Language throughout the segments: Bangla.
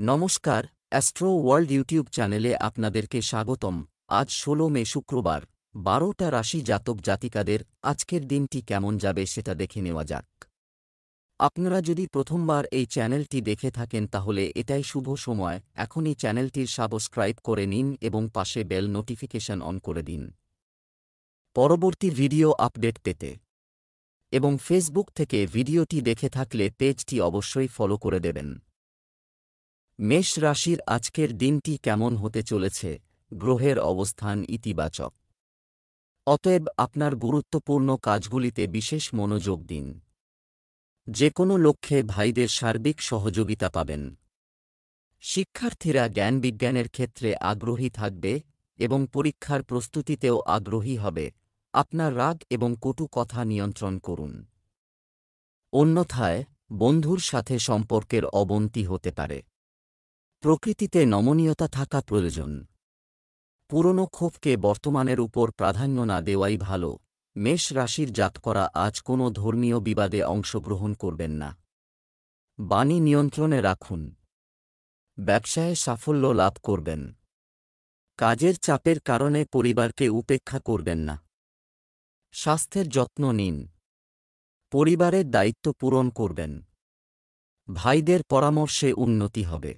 নমস্কার, অ্যাস্ট্রো ওয়ার্ল্ড ইউটিউব চ্যানেলে আপনাদেরকে স্বাগতম। আজ ১৬ মে শুক্রবার, ১২টা রাশি জাতক জাতিকাদের আজকের দিনটি কেমন যাবে সেটা দেখে নেওয়া যাক। আপনারা যদি প্রথমবার এই চ্যানেলটি দেখে থাকেন তাহলে এটাই শুভ সময়, এখনই চ্যানেলটির সাবস্ক্রাইব করে নিন এবং পাশে বেল নোটিফিকেশন অন করে দিন পরবর্তী ভিডিও আপডেট পেতে। এবং ফেসবুক থেকে ভিডিওটি দেখে থাকলে পেজটি অবশ্যই ফলো করে দেবেন। মেষ রাশির আজকের দিনটি কেমন হতে চলেছে? গ্রহের অবস্থান ইতিবাচক। অতএব আপনার গুরুত্বপূর্ণ কাজগুলিতে বিশেষ মনোযোগ দিন। যে কোনো লক্ষ্যে ভাইদের সার্বিক সহযোগিতা পাবেন। শিক্ষার্থীরা জ্ঞান বিজ্ঞানের ক্ষেত্রে আগ্রহী থাকবে এবং পরীক্ষার প্রস্তুতিতেও আগ্রহী হবে। আপনার রাগ এবং কটু কথা নিয়ন্ত্রণ করুন। অন্যথায় বন্ধুর সাথে সম্পর্কের অবনতি হতে পারে। প্রকৃতিতে নমনীয়তা থাকা প্রয়োজন। পুরনো ক্ষোভকে বর্তমানের উপর প্রাধান্য না দেওয়াই ভালো। মেষ রাশির জাতকরা আজ কোনো ধর্মীয় বিবাদে অংশগ্রহণ করবেন না। বাণী নিয়ন্ত্রণে রাখুন। ব্যবসায়ে সাফল্য লাভ করবেন। কাজের চাপের কারণে পরিবারকে উপেক্ষা করবেন না। স্বাস্থ্যের যত্ন নিন। পরিবারের দায়িত্ব পূরণ করবেন। ভাইদের পরামর্শে উন্নতি হবে।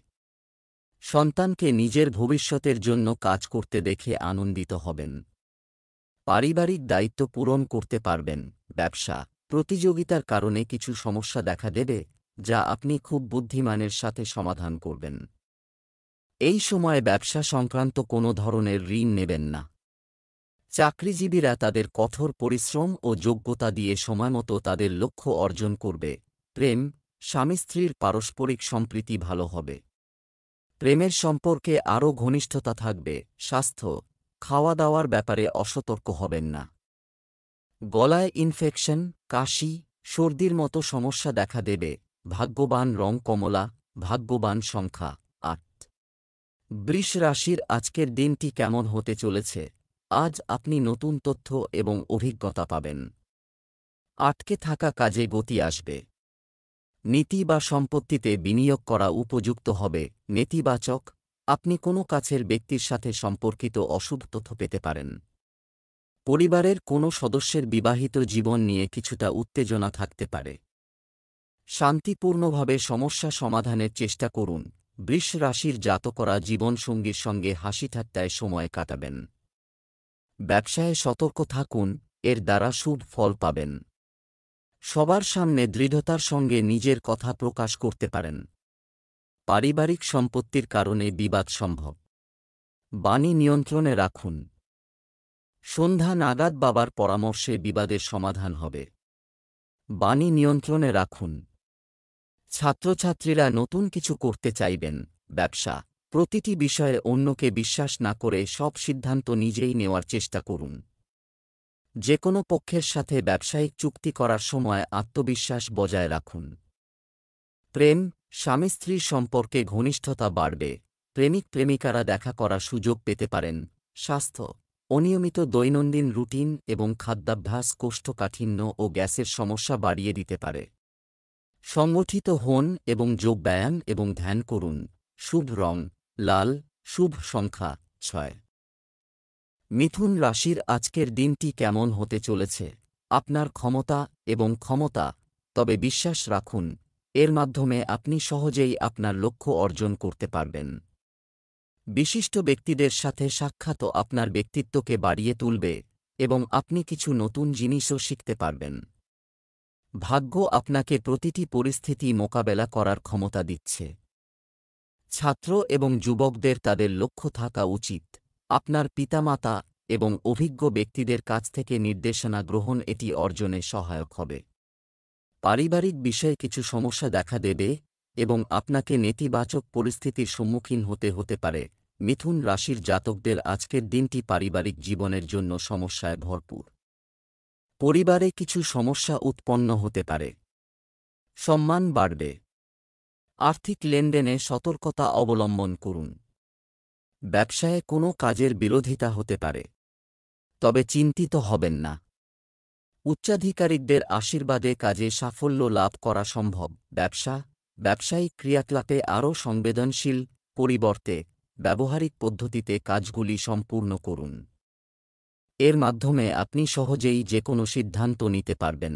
সন্তানকে নিজের ভবিষ্যতের জন্য কাজ করতে দেখে আনন্দিত হবেন। পারিবারিক দায়িত্ব পূরণ করতে পারবেন। ব্যবসা প্রতিযোগিতার কারণে কিছু সমস্যা দেখা দেবে, যা আপনি খুব বুদ্ধিমানের সাথে সমাধান করবেন। এই সময়ে ব্যবসা সংক্রান্ত কোনো ধরনের ঋণ নেবেন না। চাকরিজীবীরা তাদের কঠোর পরিশ্রম ও যোগ্যতা দিয়ে সময়মতো তাদের লক্ষ্য অর্জন করবে। প্রেম স্বামী স্ত্রীর পারস্পরিক সম্প্রীতি ভালো হবে। প্রেমের সম্পর্কে আরও ঘনিষ্ঠতা থাকবে। স্বাস্থ্য খাওয়া দাওয়ার ব্যাপারে অসতর্ক হবেন না। গলায় ইনফেকশন, কাশি, সর্দির মতো সমস্যা দেখা দেবে। ভাগ্যবান রং কমলা। ভাগ্যবান সংখ্যা ৮। বৃষ রাশির আজকের দিনটি কেমন হতে চলেছে? আজ আপনি নতুন তথ্য এবং অভিজ্ঞতা পাবেন। আটকে থাকা কাজে গতি আসবে। নীতি বা সম্পত্তিতে বিনিয়োগ করা উপযুক্ত হবে। নেতিবাচক আপনি কোনো কাছের ব্যক্তির সাথে সম্পর্কিত অশুভ তথ্য পেতে পারেন। পরিবারের কোনো সদস্যের বিবাহিত জীবন নিয়ে কিছুটা উত্তেজনা থাকতে পারে। শান্তিপূর্ণভাবে সমস্যা সমাধানের চেষ্টা করুন। বৃষ রাশির জাতকরা জীবনসঙ্গীর সঙ্গে হাসি ঠাট্টায় সময় কাটাবেন। ব্যবসায়ে সতর্ক থাকুন, এর দ্বারা শুভ ফল পাবেন। সবার সামনে দৃঢ়তার সঙ্গে নিজের কথা প্রকাশ করতে পারেন। পারিবারিক সম্পত্তির কারণে বিবাদ সম্ভব। বাণী নিয়ন্ত্রণে রাখুন। সন্ধ্যা নাগাদ বাবার পরামর্শে বিবাদের সমাধান হবে। বাণী নিয়ন্ত্রণে রাখুন। ছাত্রছাত্রীরা নতুন কিছু করতে চাইবেন। ব্যবসা প্রতিটি বিষয়ে অন্যকে বিশ্বাস না করে সব সিদ্ধান্ত নিজেই নেওয়ার চেষ্টা করুন। যে কোনো পক্ষের সাথে ব্যবসায়িক চুক্তি করার সময় আত্মবিশ্বাস বজায় রাখুন। প্রেম স্বামী স্ত্রীর সম্পর্কে ঘনিষ্ঠতা বাড়বে। প্রেমিক প্রেমিকারা দেখা করার সুযোগ পেতে পারেন। স্বাস্থ্য অনিয়মিত দৈনন্দিন রুটিন এবং খাদ্যাভ্যাস কোষ্ঠকাঠিন্য ও গ্যাসের সমস্যা বাড়িয়ে দিতে পারে। সংগঠিত হন এবং যোগব্যায়াম এবং ধ্যান করুন। শুভ রং লাল। শুভ সংখ্যা ৬। মিথুন রাশির আজকের দিনটি কেমন হতে চলেছে? আপনার ক্ষমতা এবং ক্ষমতা, তবে বিশ্বাস রাখুন, এর মাধ্যমে আপনি সহজেই আপনার লক্ষ্য অর্জন করতে পারবেন। বিশিষ্ট ব্যক্তিদের সাথে সাক্ষাৎ আপনার ব্যক্তিত্বকে বাড়িয়ে তুলবে এবং আপনি কিছু নতুন জিনিসও শিখতে পারবেন। ভাগ্য আপনাকে প্রতিটি পরিস্থিতি মোকাবেলা করার ক্ষমতা দিচ্ছে। ছাত্র এবং যুবকদের তাদের লক্ষ্য থাকা উচিত। আপনার পিতামাতা এবং অভিজ্ঞ ব্যক্তিদের কাছ থেকে নির্দেশনা গ্রহণ এটি অর্জনে সহায়ক হবে। পারিবারিক বিষয়ে কিছু সমস্যা দেখা দেবে এবং আপনাকে নেতিবাচক পরিস্থিতির সম্মুখীন হতে পারে। মিথুন রাশির জাতকদের আজকের দিনটি পারিবারিক জীবনের জন্য সমস্যায় ভরপুর। পরিবারে কিছু সমস্যা উৎপন্ন হতে পারে। সম্মান বাড়বে। আর্থিক লেনদেনে সতর্কতা অবলম্বন করুন। ব্যবসায়ে কোনো কাজের বিরোধিতা হতে পারে, তবে চিন্তিত হবেন না। উচ্চাধিকারিকদের আশীর্বাদে কাজে সাফল্য লাভ করা সম্ভব। ব্যবসা ব্যবসায়িক ক্রিয়াকলাপে আরও সংবেদনশীল, পরিবর্তে ব্যবহারিক পদ্ধতিতে কাজগুলি সম্পূর্ণ করুন। এর মাধ্যমে আপনি সহজেই যেকোনো সিদ্ধান্ত নিতে পারবেন।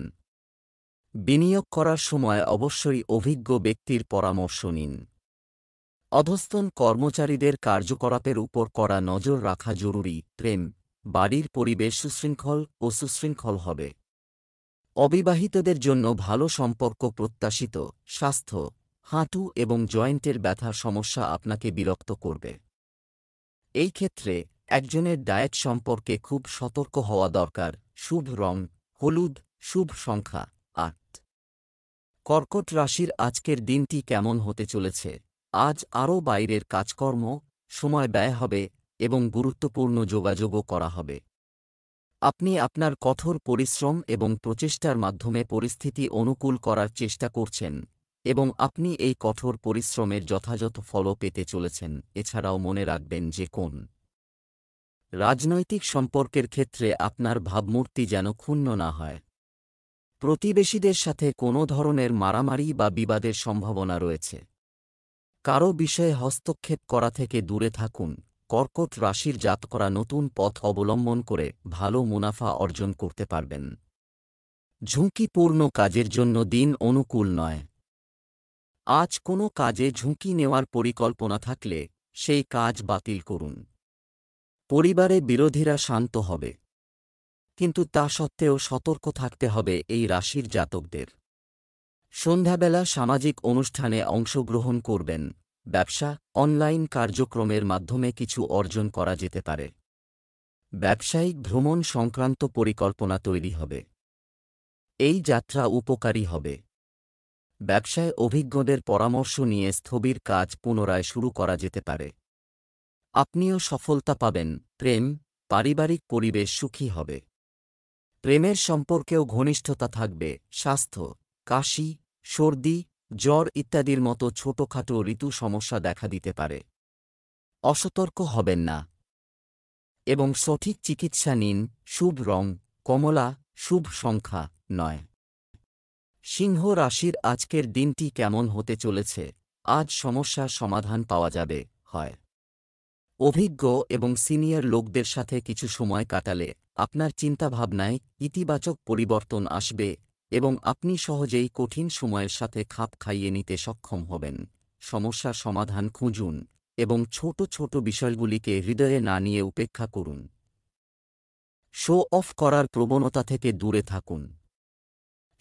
বিনিয়োগ করার সময় অবশ্যই অভিজ্ঞ ব্যক্তির পরামর্শ নিন। অধস্তন কর্মচারীদের কার্যকলাপের উপর কড়া নজর রাখা জরুরি। প্রেম, বাড়ির পরিবেশ সুশৃঙ্খল হবে। অবিবাহিতদের জন্য ভালো সম্পর্ক প্রত্যাশিত। স্বাস্থ্য, হাঁটু এবং জয়েন্টের ব্যথার সমস্যা আপনাকে বিরক্ত করবে। এই ক্ষেত্রে একজনের ডায়েট সম্পর্কে খুব সতর্ক হওয়া দরকার। শুভ রং হলুদ, শুভ সংখ্যা ৮। কর্কট রাশির আজকের দিনটি কেমন হতে চলেছে? আজ আরও বাইরের কাজকর্ম, সময় ব্যয় হবে এবং গুরুত্বপূর্ণ যোগাযোগও করা হবে। আপনি আপনার কঠোর পরিশ্রম এবং প্রচেষ্টার মাধ্যমে পরিস্থিতি অনুকূল করার চেষ্টা করছেন এবং আপনি এই কঠোর পরিশ্রমের যথাযথ ফলও পেতে চলেছেন। এছাড়াও মনে রাখবেন যে কোন রাজনৈতিক সম্পর্কের ক্ষেত্রে আপনার ভাবমূর্তি যেন ক্ষুণ্ণ না হয়। প্রতিবেশীদের সাথে কোনো ধরনের মারামারি বা বিবাদের সম্ভাবনা রয়েছে। কারও বিষয়ে হস্তক্ষেপ করা থেকে দূরে থাকুন। কর্কট রাশির জাতকরা নতুন পথ অবলম্বন করে ভালো মুনাফা অর্জন করতে পারবেন। ঝুঁকিপূর্ণ কাজের জন্য দিন অনুকূল নয়। আজ কোনো কাজে ঝুঁকি নেওয়ার পরিকল্পনা থাকলে সেই কাজ বাতিল করুন। পরিবারে বিরোধীরা শান্ত হবে, কিন্তু তা সত্ত্বেও সতর্ক থাকতে হবে এই রাশির জাতকদের। সন্ধ্যাবেলা সামাজিক অনুষ্ঠানে অংশগ্রহণ করবেন। ব্যবসা, অনলাইন কার্যক্রমের মাধ্যমে কিছু অর্জন করা যেতে পারে। ব্যবসায়িক ভ্রমণ সংক্রান্ত পরিকল্পনা তৈরি হবে। এই যাত্রা উপকারী হবে। ব্যবসায় অভিজ্ঞদের পরামর্শ নিয়ে স্থবির কাজ পুনরায় শুরু করা যেতে পারে। আপনিও সফলতা পাবেন। প্রেম, পারিবারিক পরিবেশ সুখী হবে। প্রেমের সম্পর্কেও ঘনিষ্ঠতা থাকবে। স্বাস্থ্য, কাশি, সর্দি, জ্বর ইত্যাদির মতো ছোটখাটো ঋতু সমস্যা দেখা দিতে পারে। অসতর্ক হবেন না এবং সঠিক চিকিৎসা নিন। শুভ রং কমলা, শুভ সংখ্যা ৯। সিংহ রাশির আজকের দিনটি কেমন হতে চলেছে? আজ সমস্যার সমাধান পাওয়া যাবে। হয় অভিজ্ঞ এবং সিনিয়র লোকদের সাথে কিছু সময় কাটালে আপনার চিন্তাভাবনায় ইতিবাচক পরিবর্তন আসবে এবং আপনি সহজেই কঠিন সময়ের সাথে খাপ খাইয়ে নিতে সক্ষম হবেন। সমস্যার সমাধান খুঁজুন এবং ছোট ছোট বিষয়গুলিকে হৃদয়ে না নিয়ে উপেক্ষা করুন। শো অফ করার প্রবণতা থেকে দূরে থাকুন।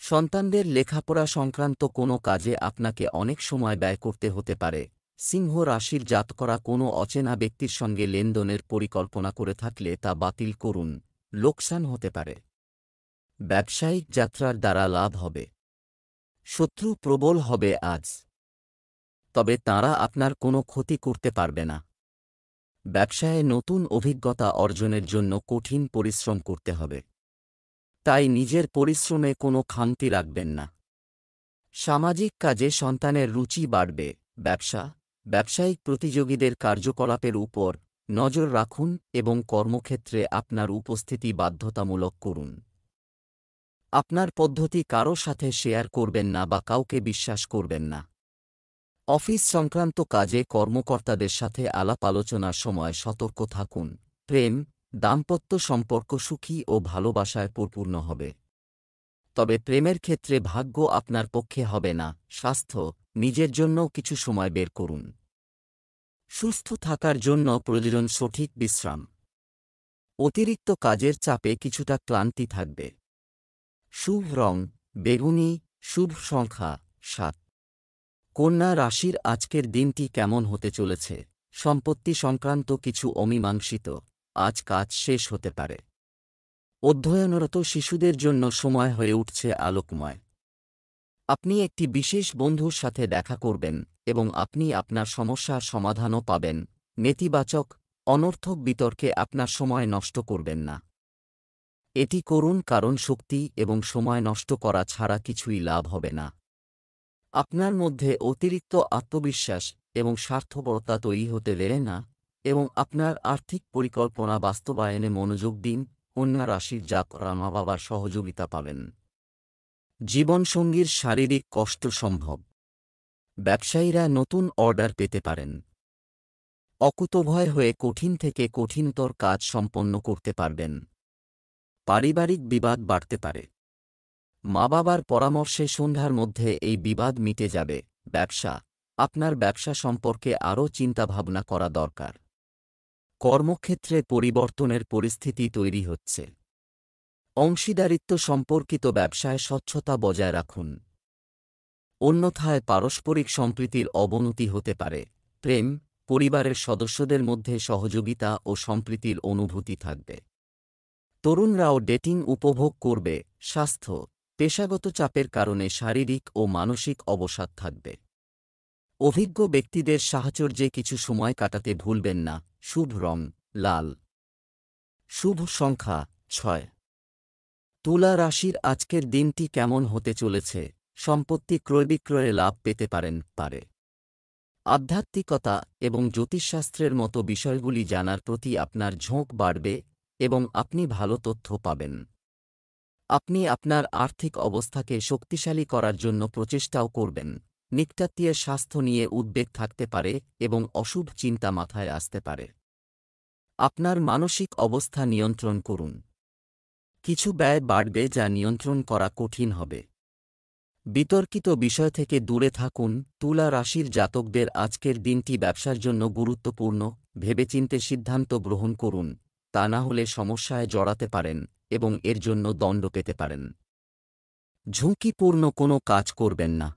সন্তানদের লেখাপড়া সংক্রান্ত কোনো কাজে আপনাকে অনেক সময় ব্যয় করতে হতে পারে। সিংহ রাশির জাতকরা কোনো অচেনা ব্যক্তির সঙ্গে লেনদেনের পরিকল্পনা করে থাকলে তা বাতিল করুন, লোকসান হতে পারে। ব্যবসায়িক যাত্রার দ্বারা লাভ হবে। শত্রু প্রবল হবে আজ, তবে তাঁরা আপনার কোনো ক্ষতি করতে পারবে না। ব্যবসায়ে নতুন অভিজ্ঞতা অর্জনের জন্য কঠিন পরিশ্রম করতে হবে, তাই নিজের পরিশ্রমে কোনো খামতি রাখবেন না। সামাজিক কাজে সন্তানের রুচি বাড়বে। ব্যবসায়িক প্রতিযোগীদের কার্যকলাপের উপর নজর রাখুন এবং কর্মক্ষেত্রে আপনার উপস্থিতি বাধ্যতামূলক করুন। আপনার পদ্ধতি কারও সাথে শেয়ার করবেন না বা কাউকে বিশ্বাস করবেন না। অফিস সংক্রান্ত কাজে কর্মকর্তাদের সাথে আলাপ আলোচনার সময় সতর্ক থাকুন। প্রেম, দাম্পত্য সম্পর্ক সুখী ও ভালোবাসায় পরিপূর্ণ হবে, তবে প্রেমের ক্ষেত্রে ভাগ্য আপনার পক্ষে হবে না। স্বাস্থ্য, নিজের জন্যও কিছু সময় বের করুন। সুস্থ থাকার জন্য প্রয়োজন সঠিক বিশ্রাম। অতিরিক্ত কাজের চাপে কিছুটা ক্লান্তি থাকবে। শুভ রং বেগুনি, শুভ সংখ্যা ৭। কন্যা রাশির আজকের দিনটি কেমন হতে চলেছে? সম্পত্তি সংক্রান্ত কিছু অমীমাংসিত আজ কাজ শেষ হতে পারে। অধ্যয়নরত শিশুদের জন্য সময় হয়ে উঠছে আলোকময়। আপনি একটি বিশেষ বন্ধুর সাথে দেখা করবেন এবং আপনি আপনার সমস্যার সমাধানও পাবেন। নেতিবাচক, অনর্থক বিতর্কে আপনার সময় নষ্ট করবেন না। এটি করুন কারণ শক্তি এবং সময় নষ্ট করা ছাড়া কিছুই লাভ হবে না। আপনার মধ্যে অতিরিক্ত আত্মবিশ্বাস এবং স্বার্থপরতা তৈরি হতে দেবেন না এবং আপনার আর্থিক পরিকল্পনা বাস্তবায়নে মনোযোগ দিন। কন্যা রাশির জাতকরা মা বাবার সহযোগিতা পাবেন। জীবনসঙ্গীর শারীরিক কষ্ট সম্ভব। ব্যবসায়ীরা নতুন অর্ডার পেতে পারেন। অকুতোভয় হয়ে কঠিন থেকে কঠিনতর কাজ সম্পন্ন করতে পারবেন। পারিবারিক বিবাদ বাড়তে পারে। মা বাবার পরামর্শে সন্ধ্যার মধ্যে এই বিবাদ মিটে যাবে। ব্যবসা, আপনার ব্যবসা সম্পর্কে আরও চিন্তাভাবনা করা দরকার। কর্মক্ষেত্রে পরিবর্তনের পরিস্থিতি তৈরি হচ্ছে। অংশীদারিত্ব সম্পর্কিত ব্যবসায় স্বচ্ছতা বজায় রাখুন। অন্যথায় পারস্পরিক সম্প্রীতির অবনতি হতে পারে। প্রেম, পরিবারের সদস্যদের মধ্যে সহযোগিতা ও সম্প্রীতির অনুভূতি থাকবে। তরুণরাও ডেটিং উপভোগ করবে। স্বাস্থ্য, পেশাগত চাপের কারণে শারীরিক ও মানসিক অবসাদ থাকবে। অভিজ্ঞ ব্যক্তিদের সাহচর্যে কিছু সময় কাটাতে ভুলবেন না। শুভ রং লাল। শুভ সংখ্যা 6। তুলা রাশির আজকের দিনটি কেমন হতে চলেছে? সম্পত্তি ক্রয়-বিক্রয়ে লাভ পেতে পারে। আধ্যাত্মিকতা এবং জ্যোতিষশাস্ত্রের মতো বিষয়গুলি জানার প্রতি আপনার ঝোঁক বাড়বে এবং আপনি ভালো তথ্য পাবেন। আপনি আপনার আর্থিক অবস্থাকে শক্তিশালী করার জন্য প্রচেষ্টাও করবেন। নিকটাত্মীয়ের স্বাস্থ্য নিয়ে উদ্বেগ থাকতে পারে এবং অশুভ চিন্তা মাথায় আসতে পারে। আপনার মানসিক অবস্থা নিয়ন্ত্রণ করুন। কিছু ব্যয় বাড়বে যা নিয়ন্ত্রণ করা কঠিন হবে। বিতর্কিত বিষয় থেকে দূরে থাকুন। তুলা রাশির জাতকদের আজকের দিনটি ব্যবসার জন্য গুরুত্বপূর্ণ। ভেবেচিন্তে সিদ্ধান্ত গ্রহণ করুন, তা না হলে সমস্যায় জড়াতে পারেন এবং এর জন্য দণ্ড পেতে পারেন। ঝুঁকিপূর্ণ কোনো কাজ করবেন না।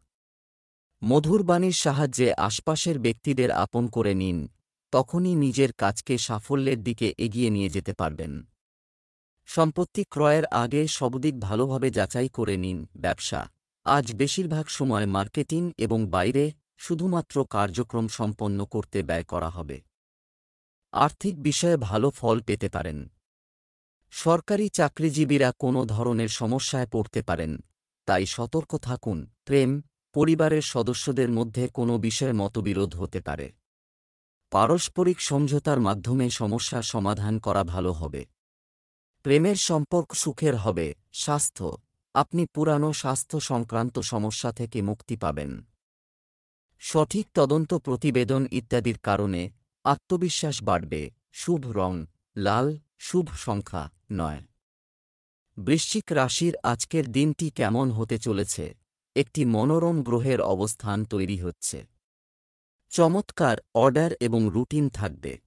মধুর বাণীর সাহায্যে আশপাশের ব্যক্তিদের আপন করে নিন, তখনই নিজের কাজকে সাফল্যের দিকে এগিয়ে নিয়ে যেতে পারবেন। সম্পত্তি ক্রয়ের আগে সবদিক ভালোভাবে যাচাই করে নিন। ব্যবসা, আজ বেশিরভাগ সময় মার্কেটিং এবং বাইরে শুধুমাত্র কার্যক্রম সম্পন্ন করতে ব্যয় করা হবে। আর্থিক বিষয়ে ভালো ফল পেতে পারেন। সরকারি চাকরিজীবীরা কোনো ধরনের সমস্যায় পড়তে পারেন, তাই সতর্ক থাকুন। প্রেম, পরিবারের সদস্যদের মধ্যে কোনো বিষয়ে মতবিরোধ হতে পারে। পারস্পরিক সমঝোতার মাধ্যমে সমস্যার সমাধান করা ভালো হবে। প্রেমের সম্পর্ক সুখের হবে। স্বাস্থ্য, আপনি পুরানো স্বাস্থ্য সংক্রান্ত সমস্যা থেকে মুক্তি পাবেন। সঠিক তদন্ত প্রতিবেদন ইত্যাদির কারণে আত্মবিশ্বাস বাড়বে। শুভ রং লাল। শুভ সংখ্যা 9। বৃশ্চিক রাশির আজকের দিনটি কেমন হতে চলেছে? একটি মনোরম গ্রহের অবস্থান তৈরি হচ্ছে। চমৎকার অর্ডার এবং রুটিন থাকবে।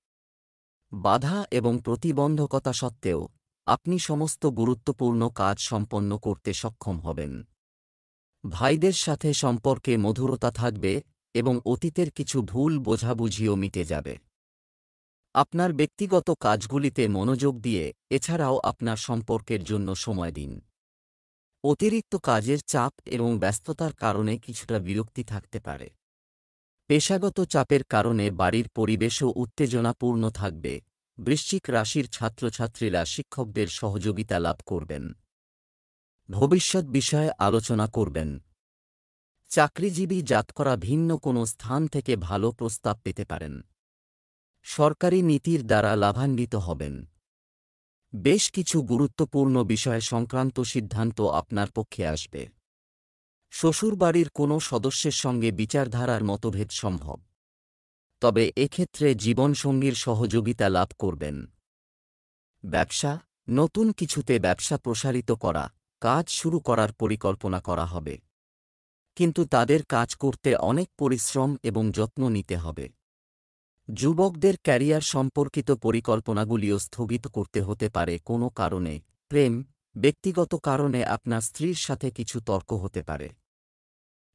বাধা এবং প্রতিবন্ধকতা সত্ত্বেও আপনি সমস্ত গুরুত্বপূর্ণ কাজ সম্পন্ন করতে সক্ষম হবেন। ভাইদের সাথে সম্পর্কে মধুরতা থাকবে এবং অতীতের কিছু ভুল বোঝাবুঝিও মিটে যাবে। আপনার ব্যক্তিগত কাজগুলিতে মনোযোগ দিয়ে এছাড়াও আপনার সম্পর্কের জন্য সময় দিন। অতিরিক্ত কাজের চাপ এবং ব্যস্ততার কারণে কিছুটা বিরক্তি থাকতে পারে। পেশাগত চাপের কারণে বাড়ির পরিবেশও উত্তেজনাপূর্ণ থাকবে। বৃশ্চিক রাশির ছাত্রছাত্রীরা শিক্ষকদের সহযোগিতা লাভ করবেন। ভবিষ্যৎ বিষয়ে আলোচনা করবেন। চাকরিজীবী জাতকরা ভিন্ন কোনো স্থান থেকে ভালো প্রস্তাব পেতে পারেন। সরকারি নীতির দ্বারা লাভান্বিত হবেন। বেশ কিছু গুরুত্বপূর্ণ বিষয় সংক্রান্ত সিদ্ধান্ত আপনার পক্ষে আসবে। শ্বশুরবাড়ির কোনো সদস্যের সঙ্গে বিচারধারার মতভেদ সম্ভব, তবে এক্ষেত্রে জীবনসঙ্গীর সহযোগিতা লাভ করবেন। ব্যবসা, নতুন কিছুতে ব্যবসা প্রসারিত করা, কাজ শুরু করার পরিকল্পনা করা হবে, কিন্তু তাদের কাজ করতে অনেক পরিশ্রম এবং যত্ন নিতে হবে। যুবকদের ক্যারিয়ার সম্পর্কিত পরিকল্পনাগুলিও স্থগিত করতে হতে পারে কোনো কারণে। প্রেম, ব্যক্তিগত কারণে আপনার স্ত্রীর সাথে কিছু তর্ক হতে পারে।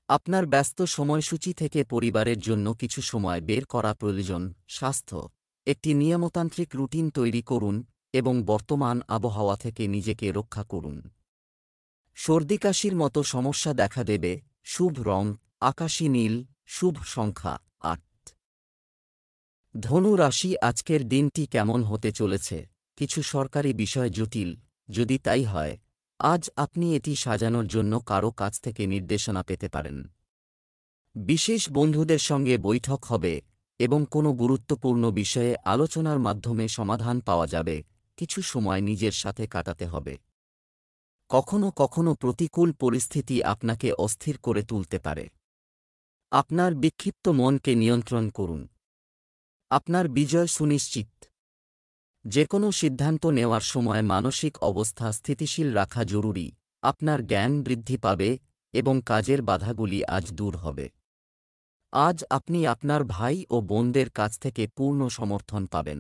আপনার ব্যস্ত সময়সূচি থেকে পরিবারের জন্য কিছু সময় বের করা প্রয়োজন। স্বাস্থ্য, একটি নিয়মতান্ত্রিক রুটিন তৈরি করুন এবং বর্তমান আবহাওয়া থেকে নিজেকে রক্ষা করুন। সর্দিকাশির মতো সমস্যা দেখা দেবে। শুভ রং আকাশী নীল। শুভ সংখ্যা 8। ধনু রাশি আজকের দিনটি কেমন হতে চলেছে? কিছু সরকারি বিষয় জটিল। যদি তাই হয়, আজ আপনি এটি সাজানোর জন্য কারো কাছ থেকে নির্দেশনা পেতে পারেন। বিশেষ বন্ধুদের সঙ্গে বৈঠক হবে এবং কোনো গুরুত্বপূর্ণ বিষয়ে আলোচনার মাধ্যমে সমাধান পাওয়া যাবে। কিছু সময় নিজের সাথে কাটাতে হবে। কখনো কখনো প্রতিকূল পরিস্থিতি আপনাকে অস্থির করে তুলতে পারে। আপনার বিক্ষিপ্ত মনকে নিয়ন্ত্রণ করুন। আপনার বিজয় সুনিশ্চিত। যেকোনো সিদ্ধান্ত নেওয়ার সময় মানসিক অবস্থা স্থিতিশীল রাখা জরুরি। আপনার জ্ঞান বৃদ্ধি পাবে এবং কাজের বাধাগুলি আজ দূর হবে। আজ আপনি আপনার ভাই ও বোনদের কাছ থেকে পূর্ণ সমর্থন পাবেন।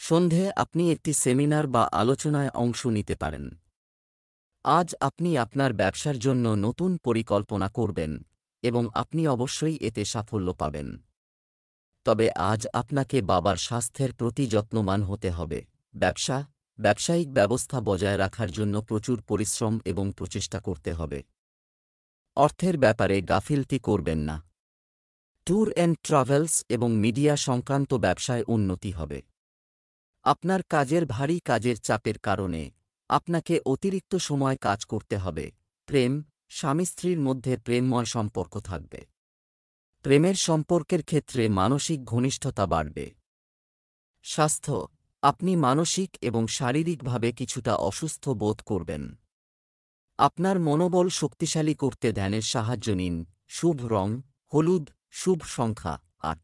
সন্ধে আপনি একটি সেমিনার বা আলোচনায় অংশ নিতে পারেন। আজ আপনি আপনার ব্যবসার জন্য নতুন পরিকল্পনা করবেন এবং আপনি অবশ্যই এতে সাফল্য পাবেন। তবে আজ আপনাকে বাবার স্বাস্থ্যের প্রতি যত্নবান হতে হবে। ব্যবসায়িক ব্যবস্থা বজায় রাখার জন্য প্রচুর পরিশ্রম এবং প্রচেষ্টা করতে হবে। অর্থের ব্যাপারে গাফিলতি করবেন না। ট্যুর অ্যান্ড ট্রাভেলস এবং মিডিয়া সংক্রান্ত ব্যবসায় উন্নতি হবে। আপনার ভারী কাজের চাপের কারণে আপনাকে অতিরিক্ত সময় কাজ করতে হবে। স্বামী স্ত্রীর মধ্যে প্রেমময় সম্পর্ক থাকবে। প্রেমের সম্পর্কের ক্ষেত্রে মানসিক ঘনিষ্ঠতা বাড়বে। স্বাস্থ্য, আপনি মানসিক এবং শারীরিকভাবে কিছুটা অসুস্থ বোধ করবেন। আপনার মনোবল শক্তিশালী করতে ধ্যানের সাহায্য নিন। শুভ রং হলুদ, শুভ সংখ্যা ৮।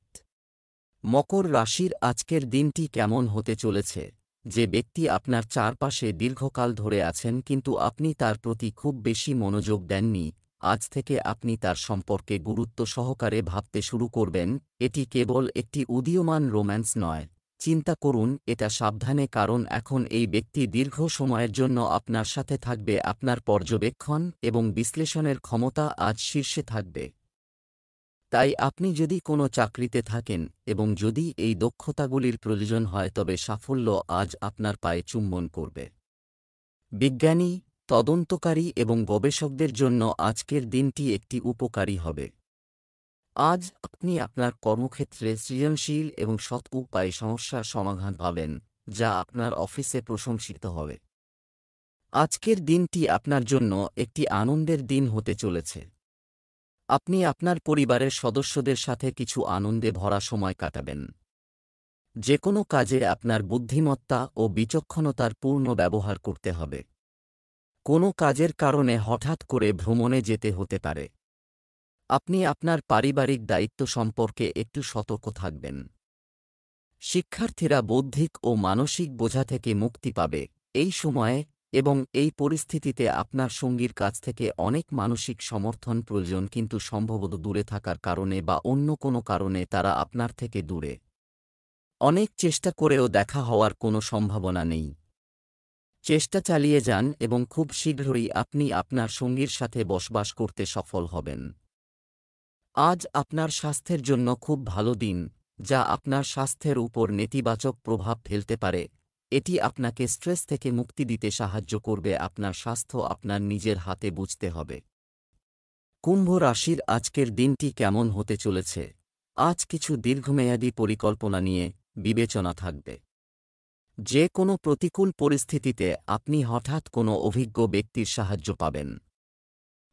মকর রাশির আজকের দিনটি কেমন হতে চলেছে? যে ব্যক্তি আপনার চারপাশে দীর্ঘকাল ধরে আছেন কিন্তু আপনি তার প্রতি খুব বেশি মনোযোগ দেননি, আজ থেকে আপনি তার সম্পর্কে গুরুত্ব সহকারে ভাবতে শুরু করবেন। এটি কেবল একটি উদীয়মান রোম্যান্স নয়। চিন্তা করুন এটা সাবধানে, কারণ এখন এই ব্যক্তি দীর্ঘ সময়ের জন্য আপনার সাথে থাকবে। আপনার পর্যবেক্ষণ এবং বিশ্লেষণের ক্ষমতা আজ শীর্ষে থাকবে। তাই আপনি যদি কোনো চাকরিতে থাকেন এবং যদি এই দক্ষতাগুলির প্রয়োজন হয় তবে সাফল্য আজ আপনার পায়ে চুম্বন করবে। বিজ্ঞানী, তদন্তকারী এবং গবেষকদের জন্য আজকের দিনটি একটি উপকারী হবে। আজ আপনি আপনার কর্মক্ষেত্রে সৃজনশীল এবং সৎ উপায়ে সমস্যার সমাধান পাবেন, যা আপনার অফিসে প্রশংসিত হবে। আজকের দিনটি আপনার জন্য একটি আনন্দের দিন হতে চলেছে। আপনি আপনার পরিবারের সদস্যদের সাথে কিছু আনন্দে ভরা সময় কাটাবেন। যে কোনো কাজে আপনার বুদ্ধিমত্তা ও বিচক্ষণতার পূর্ণ ব্যবহার করতে হবে। কোনো কাজের কারণে হঠাৎ করে ভ্রমণে যেতে হতে পারে। আপনি আপনার পারিবারিক দায়িত্ব সম্পর্কে একটু সতর্ক থাকবেন। শিক্ষার্থীরা বৌদ্ধিক ও মানসিক বোঝা থেকে মুক্তি পাবে এই সময়ে, এবং এই পরিস্থিতিতে আপনার সঙ্গীর কাছ থেকে অনেক মানসিক সমর্থন প্রয়োজন, কিন্তু সম্ভবত দূরে থাকার কারণে বা অন্য কোনো কারণে তারা আপনার থেকে দূরে। অনেক চেষ্টা করেও দেখা হওয়ার কোনো সম্ভাবনা নেই। চেষ্টা চালিয়ে যান এবং খুব শীঘ্রই আপনি আপনার সঙ্গীর সাথে বসবাস করতে সফল হবেন। আজ আপনার স্বাস্থ্যের জন্য খুব ভালো দিন, যা আপনার স্বাস্থ্যের উপর নেতিবাচক প্রভাব ফেলতে পারে। এটি আপনাকে স্ট্রেস থেকে মুক্তি দিতে সাহায্য করবে। আপনার স্বাস্থ্য আপনার নিজের হাতে বুঝতে হবে। কুম্ভ রাশির আজকের দিনটি কেমন হতে চলেছে? আজ কিছু দীর্ঘমেয়াদী পরিকল্পনা নিয়ে বিবেচনা থাকবে। যে কোনো প্রতিকূল পরিস্থিতিতে আপনি হঠাৎ কোনো অভিজ্ঞ ব্যক্তির সাহায্য পাবেন,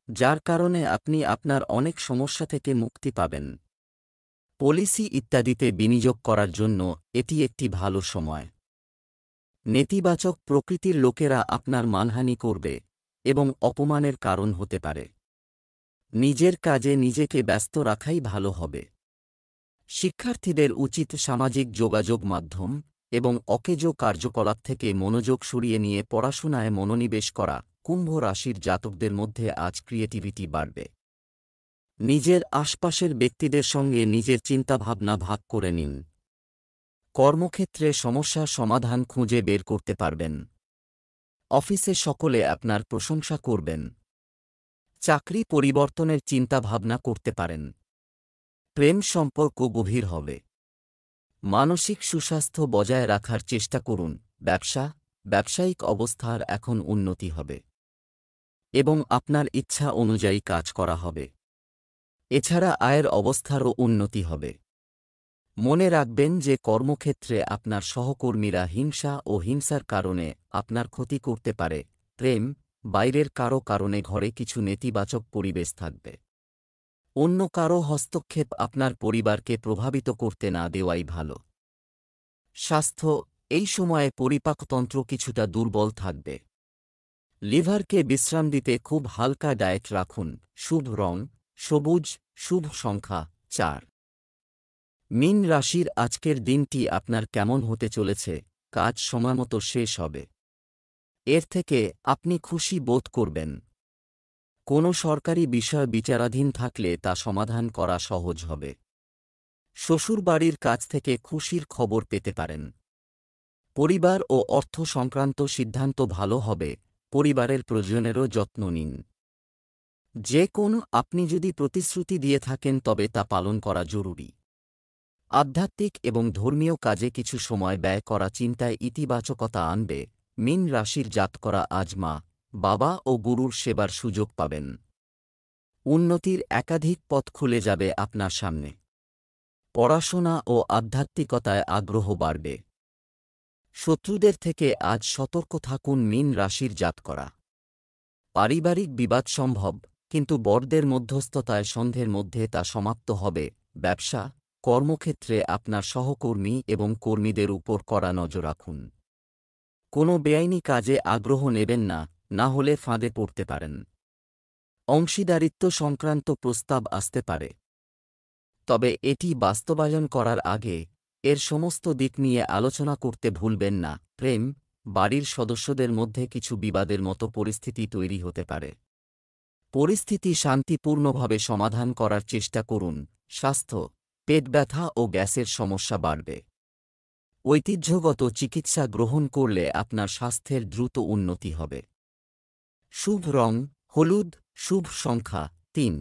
যার কারণে আপনি আপনার অনেক সমস্যা থেকে মুক্তি পাবেন। পলিসি ইত্যাদিতে বিনিয়োগ করার জন্য এটি একটি ভালো সময়। নেতিবাচক প্রকৃতির লোকেরা আপনার মানহানি করবে এবং অপমানের কারণ হতে পারে। নিজের কাজে নিজেকে ব্যস্ত রাখাই ভালো হবে। শিক্ষার্থীদের উচিত সামাজিক যোগাযোগ মাধ্যম এবং অকেজো কার্যকলাপ থেকে মনোযোগ সরিয়ে নিয়ে পড়াশোনায় মনোনিবেশ করা। কুম্ভ রাশির জাতকদের মধ্যে আজ ক্রিয়েটিভিটি বাড়বে। নিজের আশপাশের ব্যক্তিদের সঙ্গে নিজের চিন্তাভাবনা ভাগ করে নিন। কর্মক্ষেত্রে সমস্যার সমাধান খুঁজে বের করতে পারবেন। অফিসে সকলে আপনার প্রশংসা করবেন। চাকরি পরিবর্তনের চিন্তাভাবনা করতে পারেন। প্রেম সম্পর্ক গভীর হবে। মানসিক সুস্বাস্থ্য বজায় রাখার চেষ্টা করুন। ব্যবসায়িক অবস্থার এখন উন্নতি হবে এবং আপনার ইচ্ছা অনুযায়ী কাজ করা হবে। এছাড়া আয়ের অবস্থারও উন্নতি হবে। মনে রাখবেন যে কর্মক্ষেত্রে আপনার সহকর্মীরা হিংসা ও হিংসার কারণে আপনার ক্ষতি করতে পারে। বাইরের কারো কারণে ঘরে কিছু নেতিবাচক পরিবেশ থাকবে। অন্য কারো হস্তক্ষেপ আপনার পরিবারকে প্রভাবিত করতে না দেওয়াই ভালো। স্বাস্থ্য, এই সময়ে পরিপাকতন্ত্র কিছুটা দুর্বল থাকবে। লিভারকে বিশ্রাম দিতে খুব হালকা ডায়েট রাখুন। শুভ রং সবুজ, শুভ সংখ্যা 4। মীন রাশির আজকের দিনটি আপনার কেমন হতে চলেছে? কাজ সময়মতো শেষ হবে। এর থেকে আপনি খুশি বোধ করবেন। কোনো সরকারি বিষয় বিচারাধীন থাকলে তা সমাধান করা সহজ হবে। শ্বশুরবাড়ির কাছ থেকে খুশির খবর পেতে পারেন। পরিবার ও অর্থ সংক্রান্ত সিদ্ধান্ত ভালো হবে, পরিবারের প্রয়োজনেরও যত্ন নিন। যে কোনো আপনি যদি প্রতিশ্রুতি দিয়ে থাকেন তবে তা পালন করা জরুরি। আধ্যাত্মিক এবং ধর্মীয় কাজে কিছু সময় ব্যয় করা চিন্তায় ইতিবাচকতা আনবে। মীন রাশির জাতকরা আজ মা, বাবা ও গুরুর সেবার সুযোগ পাবেন। উন্নতির একাধিক পথ খুলে যাবে আপনার সামনে। পড়াশোনা ও আধ্যাত্মিকতায় আগ্রহ বাড়বে। শত্রুদের থেকে আজ সতর্ক থাকুন। মীন রাশির জাতকরা পারিবারিক বিবাদ সম্ভব, কিন্তু বড়দের মধ্যস্থতায় সন্ধ্যের মধ্যে তা সমাপ্ত হবে। ব্যবসা, কর্মক্ষেত্রে আপনার সহকর্মী এবং কর্মীদের উপর কড়া নজর রাখুন। কোনো বেআইনি কাজে আগ্রহ নেবেন না, না হলে ফাঁদে পড়তে পারেন। অংশীদারিত্ব সংক্রান্ত প্রস্তাব আসতে পারে, তবে এটি বাস্তবায়ন করার আগে এর সমস্ত দিক নিয়ে আলোচনা করতে ভুলবেন না। প্রেম, বাড়ির সদস্যদের মধ্যে কিছু বিবাদের মতো পরিস্থিতি তৈরি হতে পারে। পরিস্থিতি শান্তিপূর্ণভাবে সমাধান করার চেষ্টা করুন। স্বাস্থ্য, পেট ব্যথা ও গ্যাসের সমস্যা বাড়বে। ঐতিহ্যগত চিকিৎসা গ্রহণ করলে আপনার স্বাস্থ্যের দ্রুত উন্নতি হবে। শুভ রং হলুদ, শুভ সংখ্যা 3।